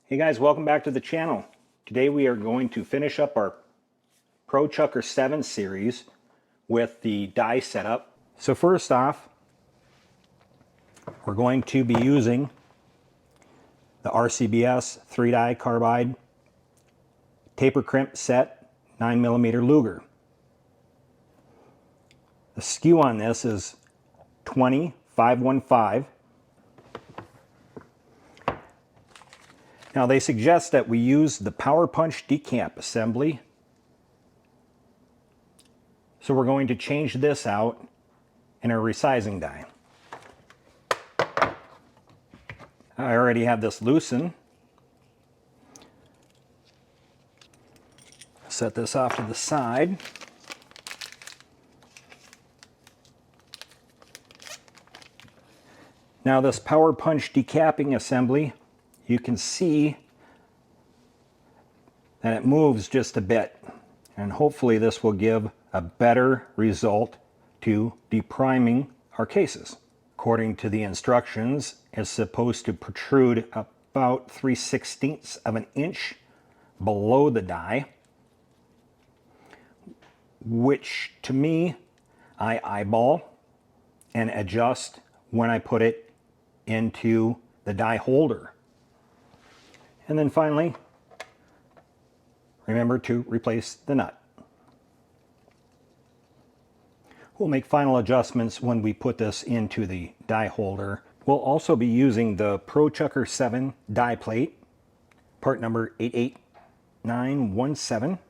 Hey guys, welcome back to the channel. Today we are going to finish up our Pro Chucker 7 series with the die setup. So first off, we're going to be using the RCBS 3-die carbide taper crimp set 9mm Luger. The skew on this is 20-515. Now they suggest that we use the Power Punch decap assembly. So we're going to change this out in our resizing die. I already have this loosened. Set this off to the side. Now this Power Punch decapping assembly, you can see that it moves just a bit, and hopefully this will give a better result to depriming our cases. According to the instructions, it's supposed to protrude about 3/16 of an inch below the die, which to me I eyeball and adjust when I put it into the die holder. And then finally, remember to replace the nut. We'll make final adjustments when we put this into the die holder. We'll also be using the Pro Chucker 7 die plate, part number 88917,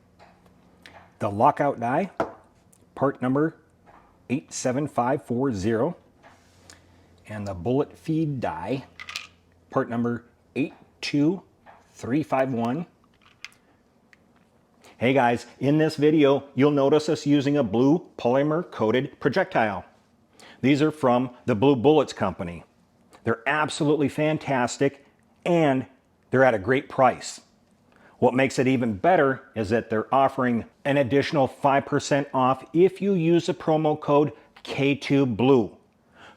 the lockout die, part number 87540, and the bullet feed die, part number 82351. Hey guys, in this video, you'll notice us using a blue polymer coated projectile. These are from the Blue Bullets company. They're absolutely fantastic and they're at a great price. What makes it even better is that they're offering an additional 5% off if you use the promo code K2Blue.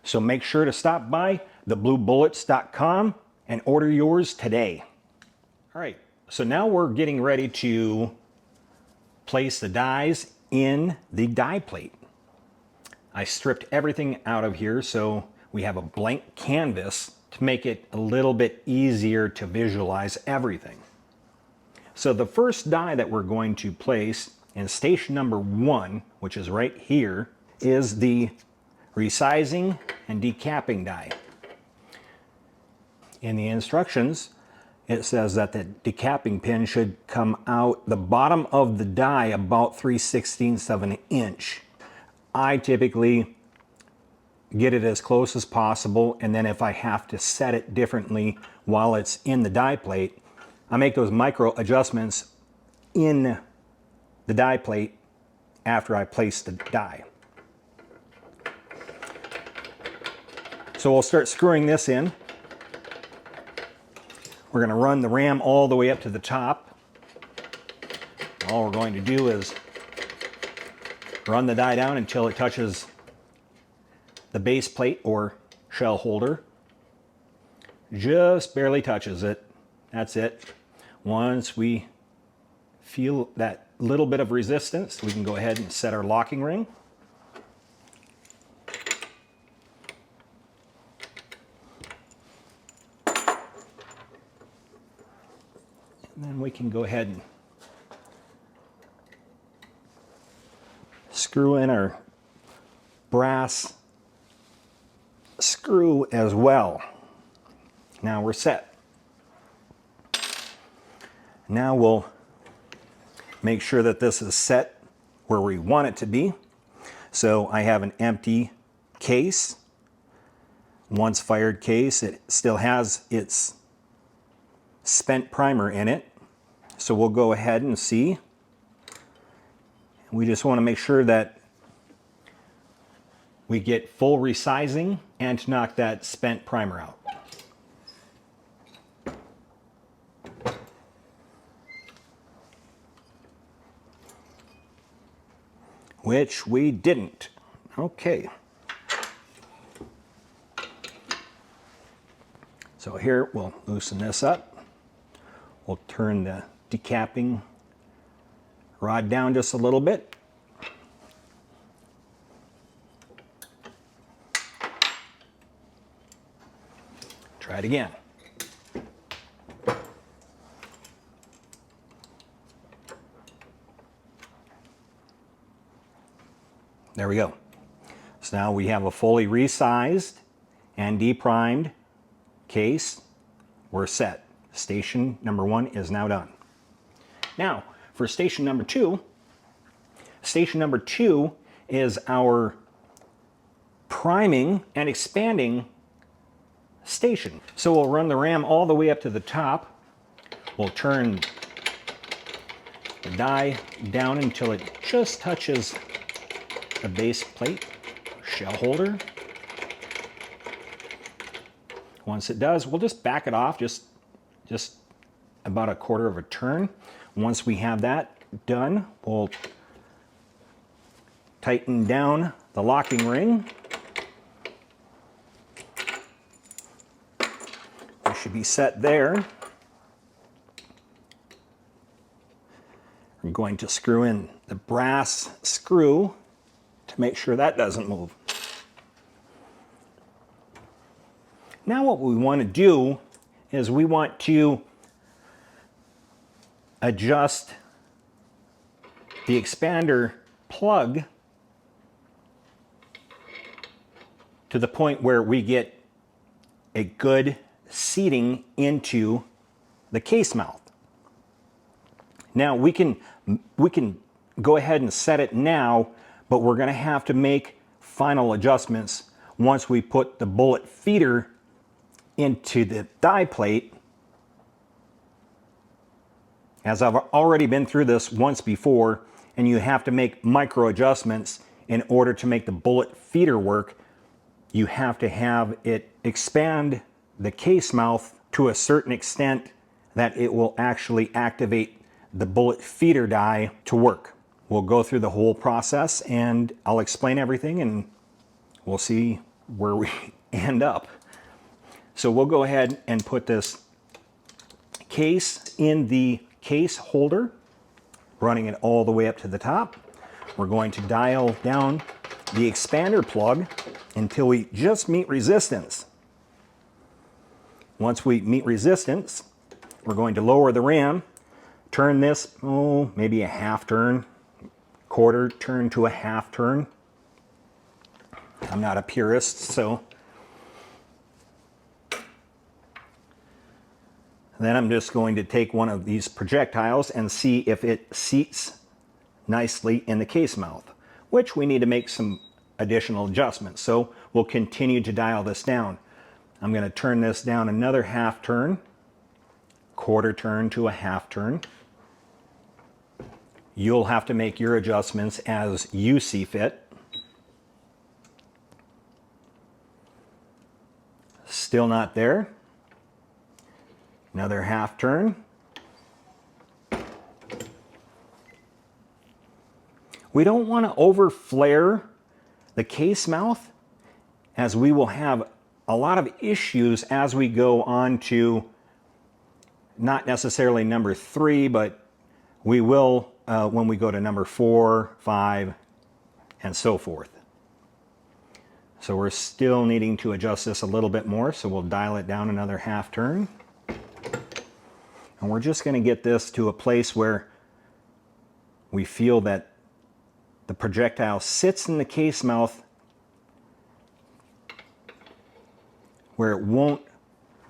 So make sure to stop by thebluebullets.com and order yours today. All right, so now we're getting ready to place the dies in the die plate. I stripped everything out of here so we have a blank canvas to make it a little bit easier to visualize everything. So the first die that we're going to place in station number 1, which is right here, is the resizing and decapping die. In the instructions, it says that the decapping pin should come out the bottom of the die about 3/16 of an inch. I typically get it as close as possible, and then if I have to set it differently while it's in the die plate, I make those micro adjustments in the die plate after I place the die. So we'll start screwing this in. We're going to run the ram all the way up to the top. All we're going to do is run the die down until it touches the base plate or shell holder. Just barely touches it. That's it. Once we feel that little bit of resistance, we can go ahead and set our locking ring. And then we can go ahead and screw in our brass screw as well. Now we're set. Now we'll make sure that this is set where we want it to be. So I have an empty case, once fired case. It still has its spent primer in it. So we'll go ahead and see. We just want to make sure that we get full resizing and to knock that spent primer out. Which we didn't. Okay. So here we'll loosen this up. We'll turn the decapping rod down just a little bit. Try it again. There we go. So now we have a fully resized and deprimed case. We're set. Station number 1 is now done. Now, for station number 2 is our priming and expanding station. So we'll run the ram all the way up to the top. We'll turn the die down until it just touches the base plate, shell holder. Once it does, we'll just back it off just about a quarter of a turn. Once we have that done, we'll tighten down the locking ring. It should be set there. I'm going to screw in the brass screw to make sure that doesn't move. Now what we want to do is we want to adjust the expander plug to the point where we get a good seating into the case mouth. Now we can go ahead and set it now, but we're going to have to make final adjustments once we put the bullet feeder into the die plate. As I've already been through this once before, and you have to make micro adjustments in order to make the bullet feeder work. You have to have it expand the case mouth to a certain extent that it will actually activate the bullet feeder die to work. We'll go through the whole process and I'll explain everything and we'll see where we end up. So we'll go ahead and put this case in the case holder, running it all the way up to the top. We're going to dial down the expander plug until we just meet resistance. Once we meet resistance, we're going to lower the ram, turn this, maybe a half turn, quarter turn to a half turn. I'm not a purist, so. Then I'm just going to take one of these projectiles and see if it seats nicely in the case mouth, which we need to make some additional adjustments. So we'll continue to dial this down. I'm going to turn this down another half turn, quarter turn to a half turn. You'll have to make your adjustments as you see fit. Still not there. Another half turn. We don't want to over flare the case mouth, as we will have a lot of issues as we go on to not necessarily number 3, but we will when we go to number 4, 5, and so forth. So we're still needing to adjust this a little bit more, so we'll dial it down another half turn. And we're just going to get this to a place where we feel that the projectile sits in the case mouth where it won't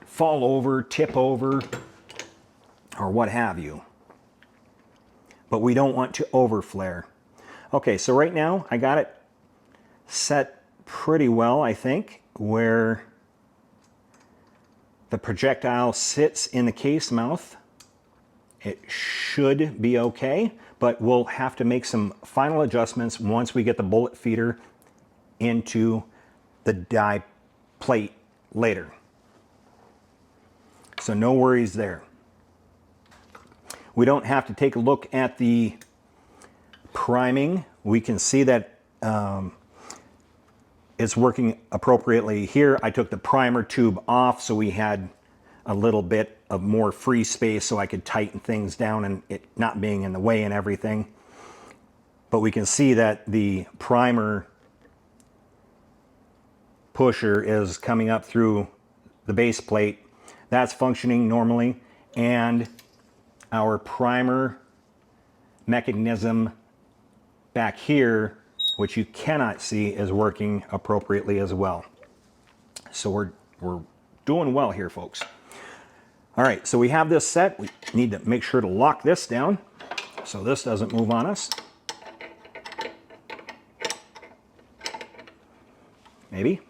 fall over, tip over, or what have you. But we don't want to over flare. Okay, so right now I got it set pretty well, I think, where the projectile sits in the case mouth. It should be okay, but we'll have to make some final adjustments once we get the bullet feeder into the die plate later. So no worries there. We don't have to take a look at the priming. We can see that it's working appropriately here. I took the primer tube off, so we had a little bit of more free space so I could tighten things down and it not being in the way and everything. But we can see that the primer pusher is coming up through the base plate. That's functioning normally, and our primer mechanism back here, which you cannot see, is working appropriately as well. So we're doing well here, folks. All right, so we have this set. We need to make sure to lock this down so this doesn't move on us. Maybe.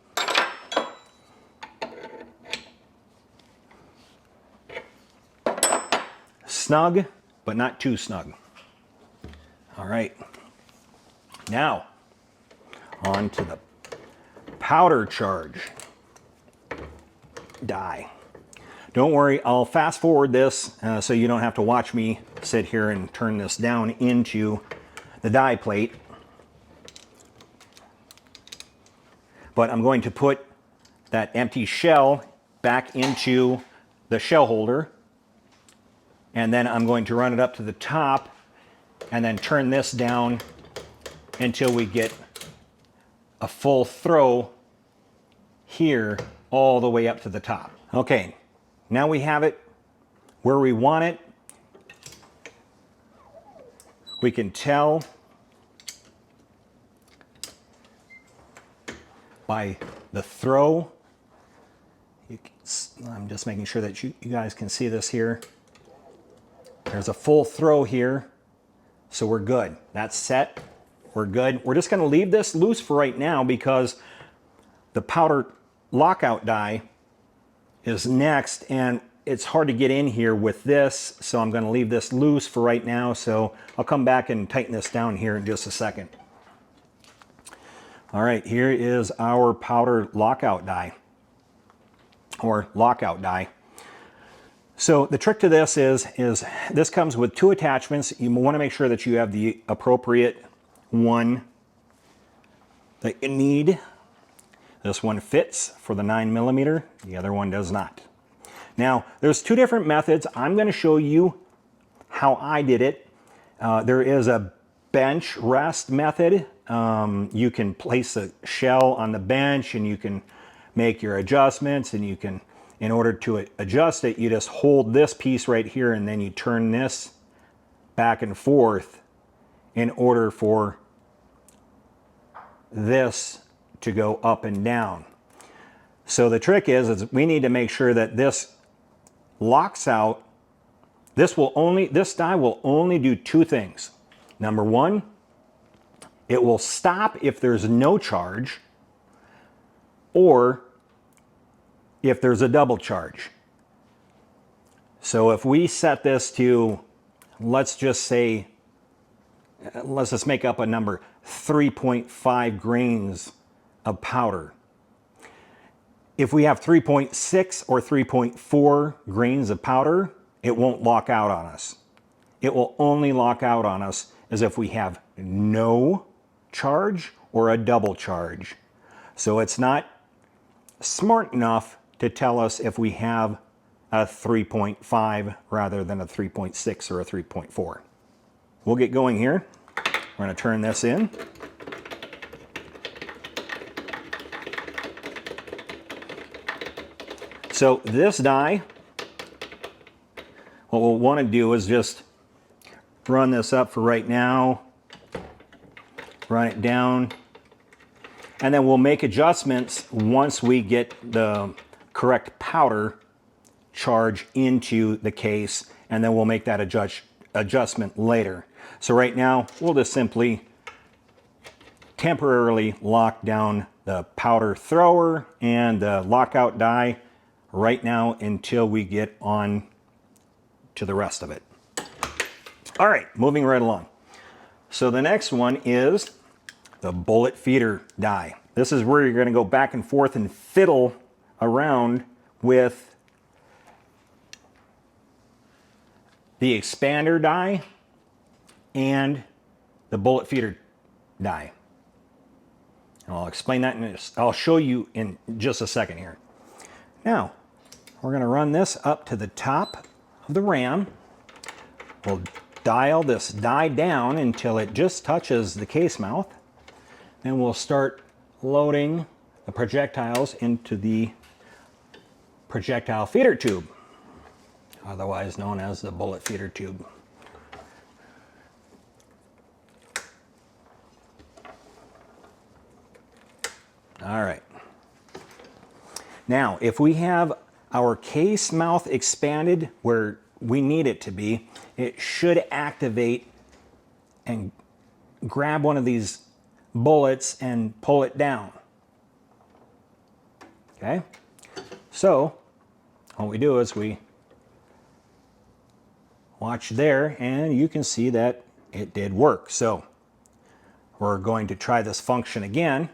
Snug, but not too snug. All right. Now, on to the powder charge die. Don't worry, I'll fast forward this so you don't have to watch me sit here and turn this down into the die plate. But I'm going to put that empty shell back into the shell holder, and then I'm going to run it up to the top and then turn this down until we get a full throw here all the way up to the top. Okay, now we have it where we want it. We can tell by the throw. I'm just making sure that you guys can see this here. There's a full throw here, so we're good. That's set. We're good. We're just going to leave this loose for right now because the powder lockout die is next, and it's hard to get in here with this, so I'm going to leave this loose for right now. So I'll come back and tighten this down here in just a second. All right, here is our powder lockout die, or lockout die. So the trick to this is this comes with two attachments. You want to make sure that you have the appropriate one that you need. This one fits for the 9mm, the other one does not. Now, there's two different methods. I'm going to show you how I did it. There is a bench rest method. You can place a shell on the bench and you can make your adjustments, and you can, in order to adjust it, you just hold this piece right here and then you turn this back and forth in order for this to go up and down. So the trick is we need to make sure that this locks out. This die will only do two things. Number one, it will stop if there's no charge, or if there's a double charge. So if we set this to, let's just make up a number, 3.5 grains of powder. If we have 3.6 or 3.4 grains of powder, it won't lock out on us. It will only lock out on us as if we have no charge or a double charge. So it's not smart enough to tell us if we have a 3.5 rather than a 3.6 or a 3.4. We'll get going here. We're going to turn this in. So this die, what we'll want to do is just run this up for right now, run it down, and then we'll make adjustments once we get the correct powder charge into the case, and then we'll make that adjustment later. So right now, we'll just simply temporarily lock down the powder thrower and the lockout die right now until we get on to the rest of it. All right, moving right along. So the next one is the bullet feeder die. This is where you're going to go back and forth and fiddle around with the expander die and the bullet feeder die. And I'll explain that I'll show you in just a second here. Now, We're going to run this up to the top of the ram. We'll dial this die down until it just touches the case mouth. And we'll start loading the projectiles into the projectile feeder tube, otherwise known as the bullet feeder tube. All right. Now, if we have our case mouth expanded where we need it to be, it should activate and grab one of these bullets and pull it down. Okay? So, what we do is we watch there, and you can see that it did work. So, we're going to try this function again.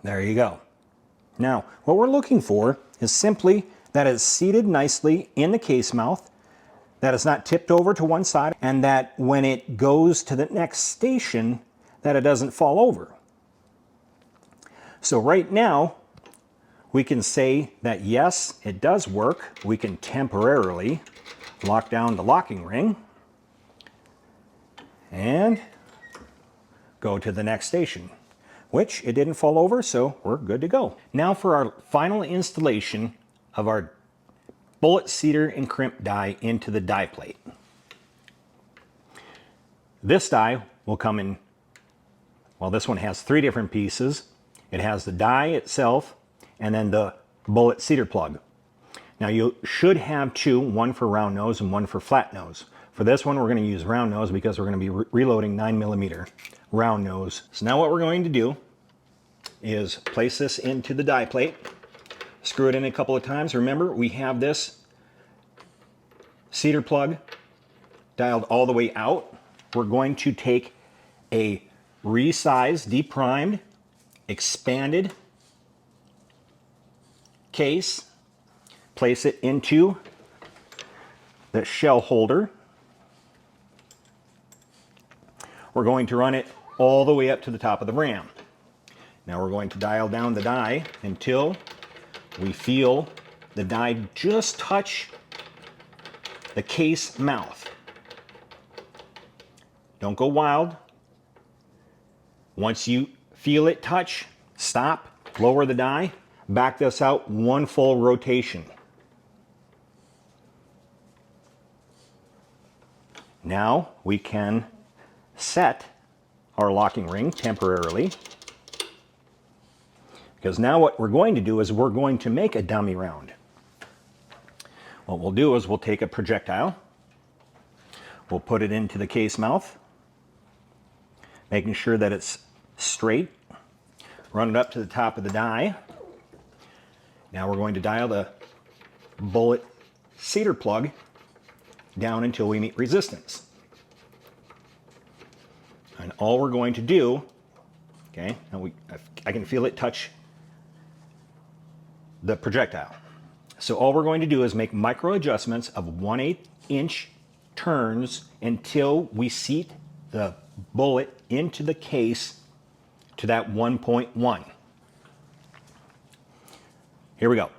There you go. Now, what we're looking for is simply that it's seated nicely in the case mouth, that it's not tipped over to one side, and that when it goes to the next station, that it doesn't fall over. So right now, we can say that yes, it does work. We can temporarily lock down the locking ring and go to the next station, which it didn't fall over, so we're good to go. Now for our final installation of our bullet seater and crimp die into the die plate. This die will come in, well, this one has 3 different pieces. It has the die itself and then the bullet seater plug. Now you should have 2, one for round nose and one for flat nose. For this one, we're going to use round nose because we're going to be reloading 9mm round nose. So now what we're going to do is place this into the die plate, screw it in a couple of times. Remember, we have this seater plug dialed all the way out. We're going to take a resized, deprimed, expanded case, place it into the shell holder. We're going to run it all the way up to the top of the ram. Now we're going to dial down the die until we feel the die just touch the case mouth. Don't go wild. Once you feel it touch, stop, lower the die, back this out 1 full rotation. Now we can set our locking ring temporarily, because now what we're going to do is we're going to make a dummy round. What we'll do is we'll take a projectile, we'll put it into the case mouth, making sure that it's straight, run it up to the top of the die. Now we're going to dial the bullet seater plug down until we meet resistance. And all we're going to do, okay, now I can feel it touch the projectile. So all we're going to do is make micro adjustments of 1/8 inch turns until we seat the bullet into the case to that 1.1. Here we go.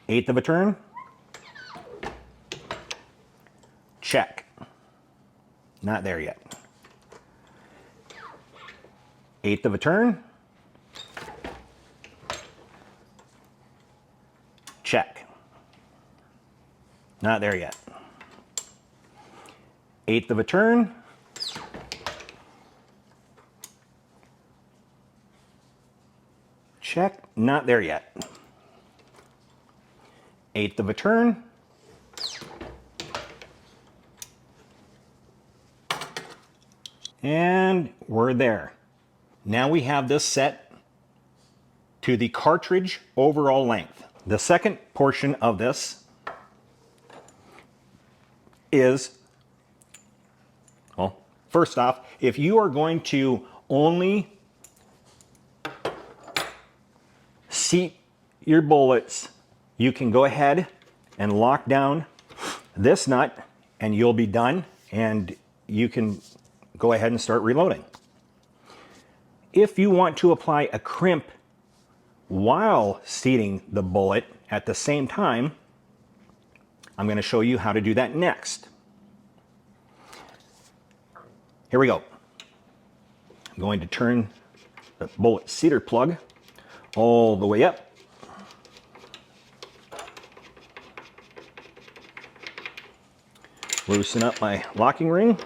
1/8 of a turn. Check. Not there yet. 1/8 of a turn. Check. Not there yet. 1/8 of a turn. Check. Not there yet. 1/8 of a turn. And we're there. Now we have this set to the cartridge overall length. The second portion of this is, well, first off, if you are going to only seat your bullets, you can go ahead and lock down this nut and you'll be done, and you can go ahead and start reloading. if you want to apply a crimp while seating the bullet at the same time, I'm going to show you how to do that next. Here we go. I'm going to turn the bullet seater plug all the way up. Loosen up my locking ring.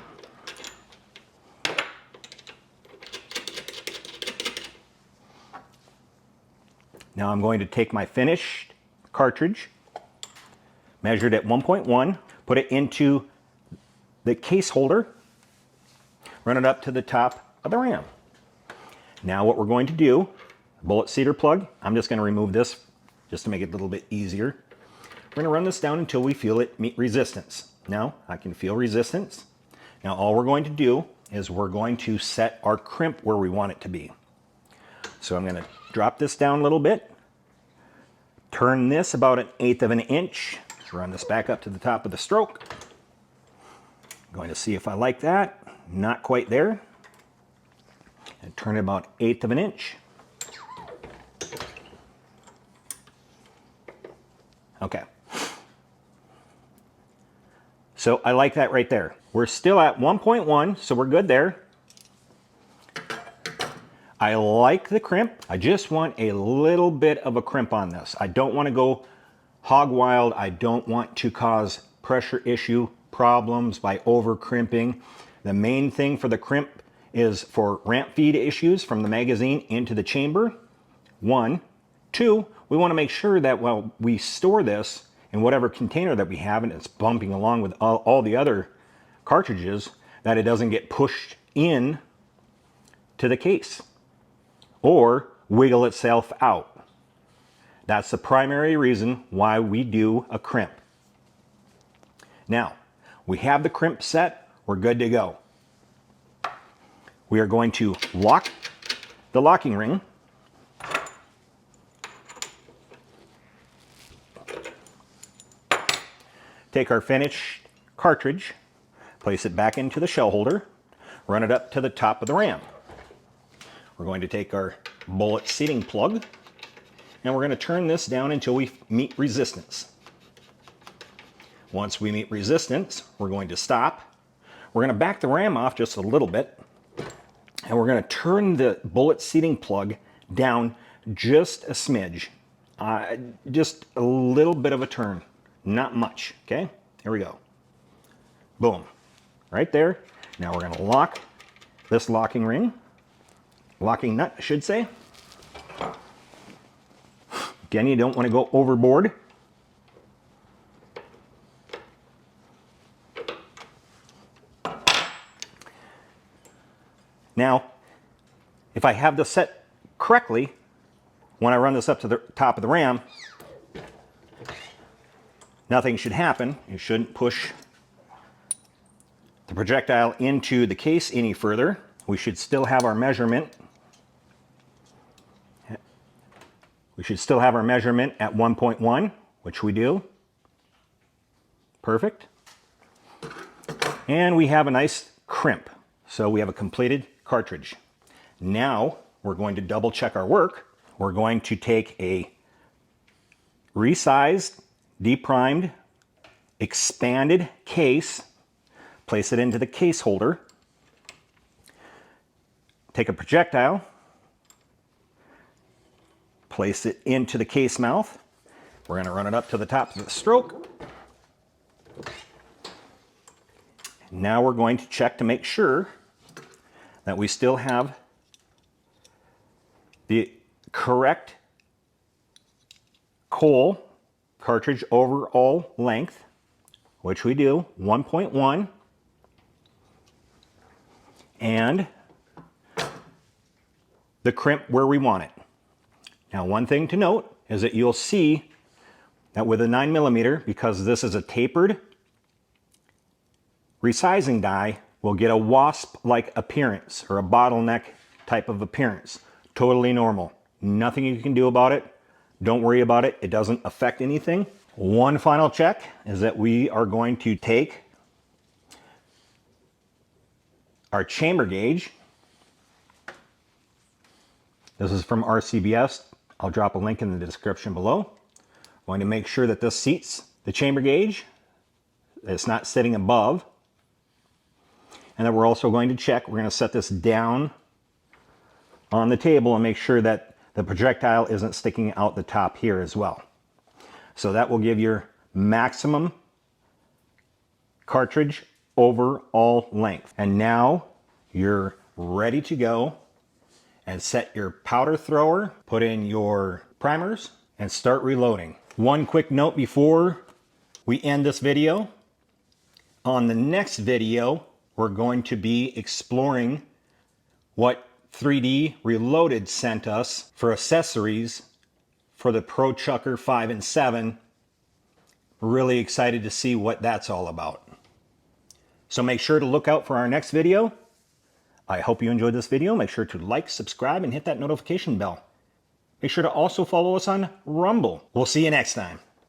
Now I'm going to take my finished cartridge, measured at 1.1, put it into the case holder, run it up to the top of the ram. Now what we're going to do, bullet seater plug, I'm just going to remove this just to make it a little bit easier. We're going to run this down until we feel it meet resistance. Now I can feel resistance. Now all we're going to do is we're going to set our crimp where we want it to be. So I'm going to drop this down a little bit, turn this about 1/8 of an inch, run this back up to the top of the stroke. I'm going to see if I like that. Not quite there. And turn it about 1/8 of an inch. Okay. So I like that right there. We're still at 1.1, so we're good there. I like the crimp. I just want a little bit of a crimp on this. I don't want to go hog wild. I don't want to cause pressure issue problems by over crimping. The main thing for the crimp is for ramp feed issues from the magazine into the chamber. 1. 2, we want to make sure that while we store this in whatever container that we have and it's bumping along with all the other cartridges, that it doesn't get pushed in to the case or wiggle itself out. That's the primary reason why we do a crimp. Now, we have the crimp set, we're good to go. We are going to lock the locking ring. Take our finished cartridge, place it back into the shell holder, run it up to the top of the ram. We're going to take our bullet seating plug and we're going to turn this down until we meet resistance. Once we meet resistance, we're going to stop. We're going to back the ram off just a little bit and we're going to turn the bullet seating plug down just a smidge. Just a little bit of a turn, not much, okay? Here we go. Boom, right there. Now we're going to lock this locking ring. Locking nut, I should say. Again, you don't want to go overboard. Now, if I have this set correctly, when I run this up to the top of the ram, nothing should happen. You shouldn't push the projectile into the case any further. We should still have our measurement. We should still have our measurement at 1.1, which we do. Perfect. And we have a nice crimp. So we have a completed cartridge. Now we're going to double check our work. We're going to take a resized, deprimed, expanded case, place it into the case holder, take a projectile, place it into the case mouth. We're going to run it up to the top of the stroke. Now we're going to check to make sure that we still have the correct coal cartridge overall length, which we do, 1.1, and the crimp where we want it. Now, one thing to note is that you'll see that with a 9mm, because this is a tapered resizing die, we'll get a wasp-like appearance or a bottleneck type of appearance. Totally normal. Nothing you can do about it. Don't worry about it. It doesn't affect anything. One final check is that we are going to take our chamber gauge This is from RCBS. I'll drop a link in the description below. I'm going to make sure that this seats the chamber gauge. It's not sitting above. And then we're also going to check, we're going to set this down on the table and make sure that the projectile isn't sticking out the top here as well. So that will give your maximum cartridge overall length. And now you're ready to go and set your powder thrower, put in your primers, and start reloading. One quick note before we end this video. On the next video, we're going to be exploring what 3D Reloaded sent us for accessories for the Pro Chucker 5 and 7. We're really excited to see what that's all about. So make sure to look out for our next video. I hope you enjoyed this video. Make sure to like, subscribe, and hit that notification bell. Make sure to also follow us on Rumble. We'll see you next time.